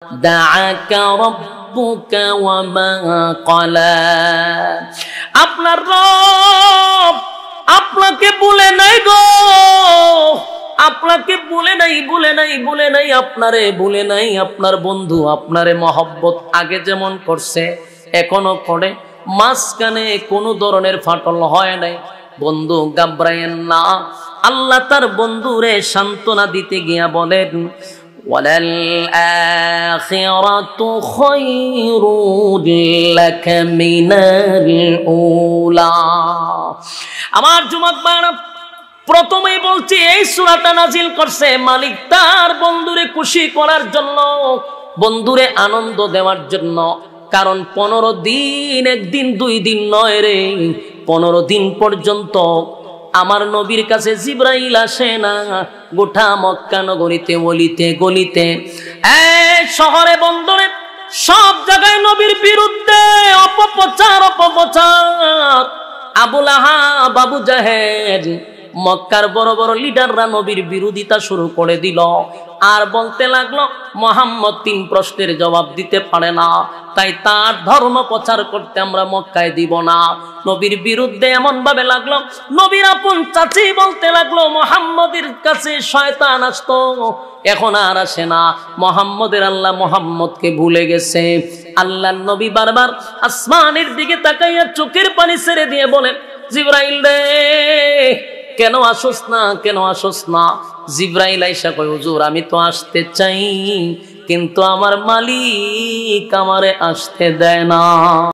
দাআকা রাব্বুকা ওয়া মা ক্বালা। আপনার রব আপনাকে ভুলে নাই গো, আপনাকে ভুলে নাই, আপনারে ভুলে নাই। আপনার বন্ধু আপনারে মহব্বত আগে যেমন করছে এখনো করে, মাঝখানে কোনো ধরনের ফাটল হয় নাই। বন্ধু ঘাবড়ায়েন না। আল্লাহ তার বন্ধুরে সান্ত্বনা দিতে গিয়া বলেন, ওয়ালাল আখিরাতু খায়রুল লাকা মিনাল উলা। আমার যুবক ভাইরা, প্রথমেই বলছি এই সূরাটা নাজিল করছে মালিক তার বন্ধুরে খুশি করার জন্য, বন্ধুরে আনন্দ দেওয়ার জন্য। কারণ 15 দিন, একদিন 2 দিন নয় রে, 15 দিন পর্যন্ত আমার নবীর কাছে জিবরাইল আসে না। গোটা মক্কা নগরীতে অলিতে গলিতে, শহরে বন্দরে সব জায়গায় নবীর বিরুদ্ধে অপপ্রচার। আবু লাহাব, আবু জাহেল, মক্কার বড় বড় লিডাররা নবীর বিরোধিতা শুরু করে দিল। আর বলতে লাগলো মুহাম্মদ 3 প্রশ্নের জবাব দিতে পারে না, তাই তার ধর্ম প্রচার করতে আমরা মক্কায় দিব না। নবীর বিরুদ্ধে এমন ভাবে লাগলো, নবীর আপন চাচি বলতে লাগলো মুহাম্মদের কাছে শয়তান আসতো, এখন আর আসে না। মুহাম্মদের আল্লাহ মুহাম্মদকে ভুলে গেছে। আল্লাহর নবী বারবার আসমানের দিকে তাকাইয়া চোখের পানি ছেড়ে দিয়ে বলেন, জিবরাইল রে কেন আসোস না, কেন আসোস না? জিবরাইল আইসা কয়, হুজুর আমি তো আসতে চাই, কিন্তু আমার মালিক আমারে আসতে দেয় না।